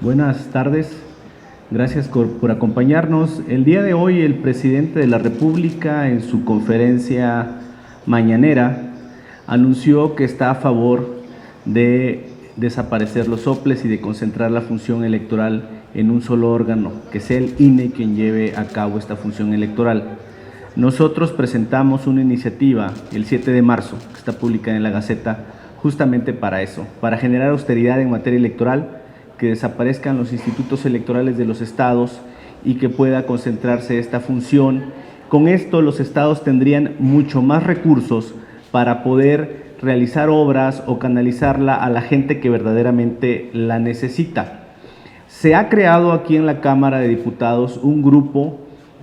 Buenas tardes, gracias por acompañarnos. El día de hoy el presidente de la República en su conferencia mañanera anunció que está a favor de desaparecer los soples y de concentrar la función electoral en un solo órgano, que sea el INE quien lleve a cabo esta función electoral. Nosotros presentamos una iniciativa el 7 de marzo, que está publicada en la Gaceta, justamente para eso, para generar austeridad en materia electoral, que desaparezcan los institutos electorales de los estados y que pueda concentrarse esta función. Con esto los estados tendrían mucho más recursos para poder realizar obras o canalizarla a la gente que verdaderamente la necesita. Se ha creado aquí en la Cámara de Diputados un grupo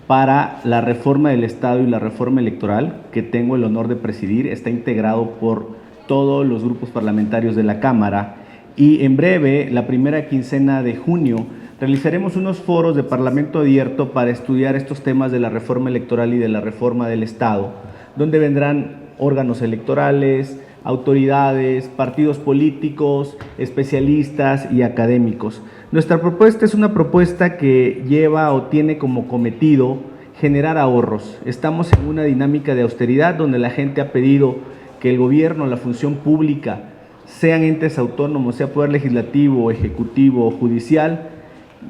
para la reforma del Estado y la reforma electoral, que tengo el honor de presidir. Está integrado por todos los grupos parlamentarios de la Cámara. Y en breve, la primera quincena de junio, realizaremos unos foros de Parlamento abierto para estudiar estos temas de la reforma electoral y de la reforma del Estado, donde vendrán órganos electorales, autoridades, partidos políticos, especialistas y académicos. Nuestra propuesta es una propuesta que lleva o tiene como cometido generar ahorros. Estamos en una dinámica de austeridad donde la gente ha pedido que el gobierno, la función pública, sean entes autónomos, sea poder legislativo, ejecutivo o judicial,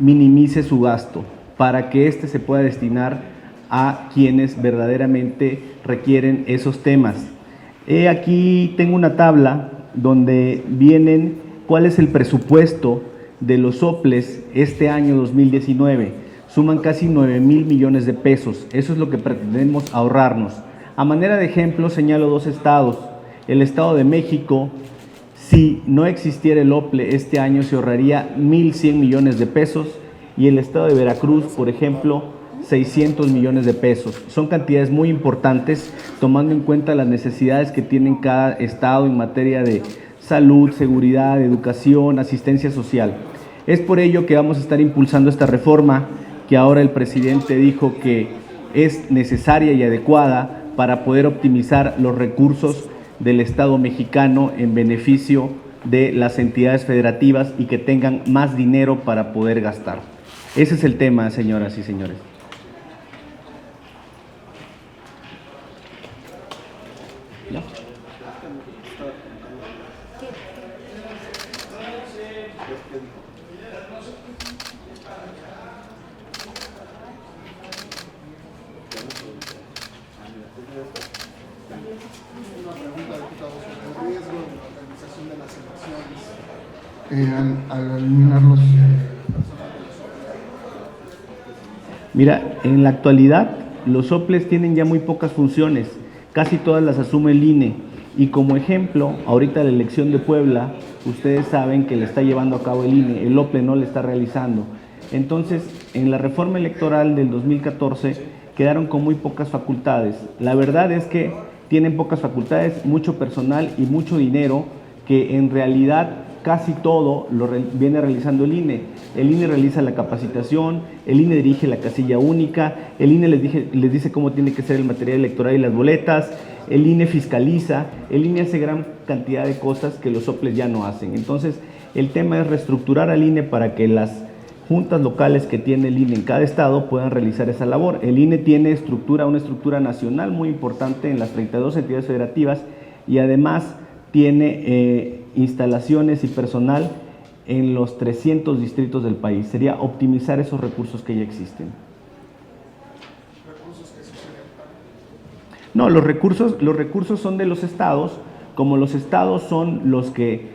minimice su gasto para que éste se pueda destinar a quienes verdaderamente requieren esos temas. Aquí tengo una tabla donde vienen cuál es el presupuesto de los soples este año 2019. Suman casi 9,000 millones de pesos. Eso es lo que pretendemos ahorrarnos. A manera de ejemplo, señalo dos estados. El Estado de México, si no existiera el OPLE este año, se ahorraría 1,100 millones de pesos, y el Estado de Veracruz, por ejemplo, 600 millones de pesos. Son cantidades muy importantes, tomando en cuenta las necesidades que tienen cada estado en materia de salud, seguridad, educación, asistencia social. Es por ello que vamos a estar impulsando esta reforma, que ahora el presidente dijo que es necesaria y adecuada para poder optimizar los recursos del Estado mexicano en beneficio de las entidades federativas y que tengan más dinero para poder gastar. Ese es el tema, señoras y señores. ¿Ya? Al eliminarlos. Mira, en la actualidad los soples tienen ya muy pocas funciones, casi todas las asume el INE, y como ejemplo, ahorita la elección de Puebla, ustedes saben que le está llevando a cabo el INE, el OPLE no le está realizando. Entonces, en la reforma electoral del 2014 quedaron con muy pocas facultades. La verdad es que tienen pocas facultades, mucho personal y mucho dinero, que en realidad casi todo lo viene realizando el INE. El INE realiza la capacitación, el INE dirige la casilla única, el INE les dice cómo tiene que ser el material electoral y las boletas, el INE fiscaliza, el INE hace gran cantidad de cosas que los soples ya no hacen. Entonces, el tema es reestructurar al INE para que las juntas locales que tiene el INE en cada estado puedan realizar esa labor. El INE tiene una estructura nacional muy importante en las 32 entidades federativas, y además tiene instalaciones y personal en los 300 distritos del país. Sería optimizar esos recursos que ya existen. No, los recursos son de los estados. Como los estados son los que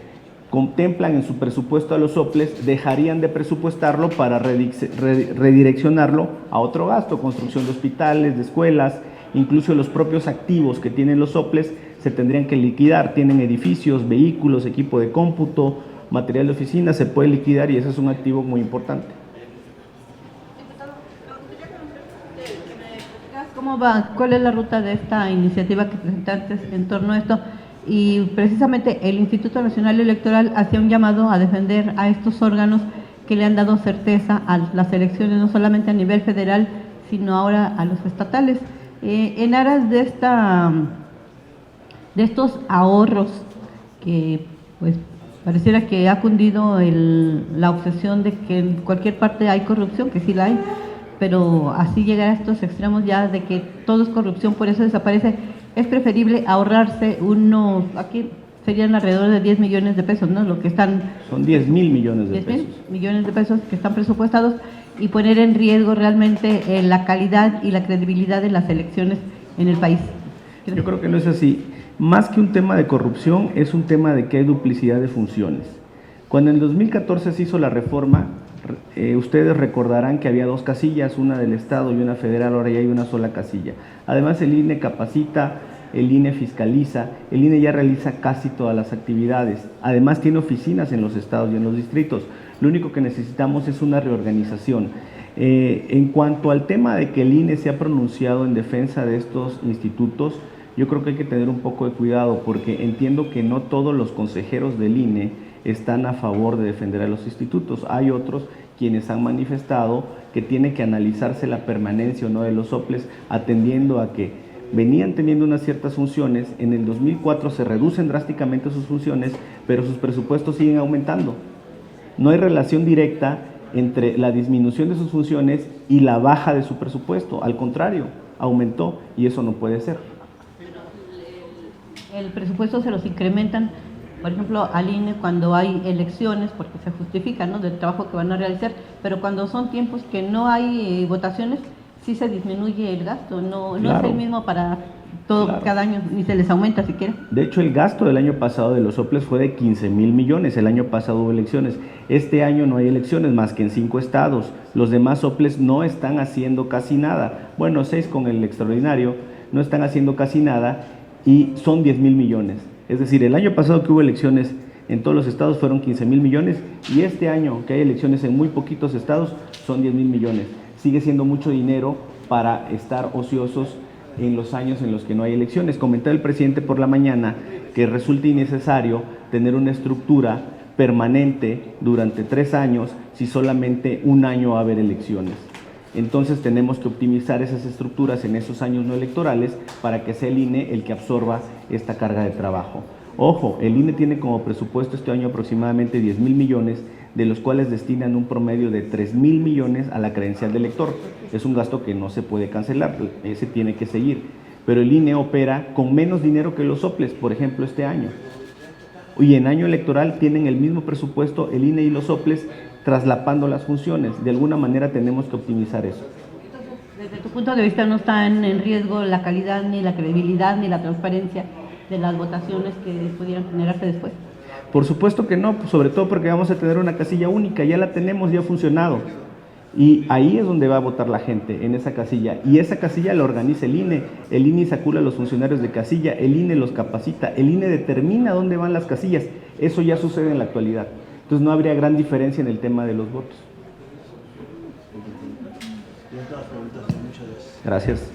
contemplan en su presupuesto a los soples, dejarían de presupuestarlo para redireccionarlo a otro gasto, construcción de hospitales, de escuelas, incluso los propios activos que tienen los soples se tendrían que liquidar. Tienen edificios, vehículos, equipo de cómputo, material de oficina, se puede liquidar, y ese es un activo muy importante. ¿Cómo va? ¿Cuál es la ruta de esta iniciativa que presentaste en torno a esto? Y precisamente el Instituto Nacional Electoral hacía un llamado a defender a estos órganos que le han dado certeza a las elecciones, no solamente a nivel federal, sino ahora a los estatales. En aras de estos ahorros que pues Pareciera que ha cundido la obsesión de que en cualquier parte hay corrupción, que sí la hay, pero así llegar a estos extremos ya de que todo es corrupción, por eso desaparece. Es preferible ahorrarse aquí serían alrededor de 10 millones de pesos, ¿no? Lo que están... Son 10,000 millones de 10 mil pesos. millones de pesos que están presupuestados y poner en riesgo realmente la calidad y la credibilidad de las elecciones en el país. Yo creo que no es así. Más que un tema de corrupción, es un tema de que hay duplicidad de funciones. Cuando en 2014 se hizo la reforma, ustedes recordarán que había 2 casillas, una del Estado y una federal, ahora ya hay una sola casilla. Además, el INE capacita, el INE fiscaliza, el INE ya realiza casi todas las actividades. Además, tiene oficinas en los estados y en los distritos. Lo único que necesitamos es una reorganización. En cuanto al tema de que el INE se ha pronunciado en defensa de estos institutos, yo creo que hay que tener un poco de cuidado, porque entiendo que no todos los consejeros del INE están a favor de defender a los institutos. Hay otros quienes han manifestado que tiene que analizarse la permanencia o no de los soples, atendiendo a que venían teniendo unas ciertas funciones, en el 2004 se reducen drásticamente sus funciones, pero sus presupuestos siguen aumentando. No hay relación directa entre la disminución de sus funciones y la baja de su presupuesto, al contrario, aumentó y eso no puede ser. El presupuesto se los incrementan, por ejemplo, al INE cuando hay elecciones, porque se justifica, ¿no?, del trabajo que van a realizar, pero cuando son tiempos que no hay votaciones, sí se disminuye el gasto, no Claro. es el mismo para todo, Claro. cada año, ni se les aumenta siquiera. De hecho, el gasto del año pasado de los soples fue de 15,000 millones. El año pasado hubo elecciones. Este año no hay elecciones más que en 5 estados. Los demás soples no están haciendo casi nada. Bueno, 6 con el extraordinario, no están haciendo casi nada y son 10,000 millones. Es decir, el año pasado que hubo elecciones en todos los estados fueron 15,000 millones y este año que hay elecciones en muy poquitos estados son 10,000 millones. Sigue siendo mucho dinero para estar ociosos en los años en los que no hay elecciones. Comentaba el presidente por la mañana que resulta innecesario tener una estructura permanente durante 3 años si solamente un año va a haber elecciones. Entonces tenemos que optimizar esas estructuras en esos años no electorales para que sea el INE el que absorba esta carga de trabajo. Ojo, el INE tiene como presupuesto este año aproximadamente 10,000 millones, de los cuales destinan un promedio de 3,000 millones a la credencial del elector. Es un gasto que no se puede cancelar, ese tiene que seguir. Pero el INE opera con menos dinero que los soples, por ejemplo, este año. Y en año electoral tienen el mismo presupuesto el INE y los soples, traslapando las funciones. De alguna manera tenemos que optimizar eso. Desde tu punto de vista no están en riesgo la calidad, ni la credibilidad, ni la transparencia de las votaciones que pudieran generarse después. Por supuesto que no, sobre todo porque vamos a tener una casilla única, ya la tenemos, ya ha funcionado. Y ahí es donde va a votar la gente, en esa casilla. Y esa casilla la organiza el INE sacula a los funcionarios de casilla, el INE los capacita, el INE determina dónde van las casillas. Eso ya sucede en la actualidad. Entonces no habría gran diferencia en el tema de los votos. Gracias.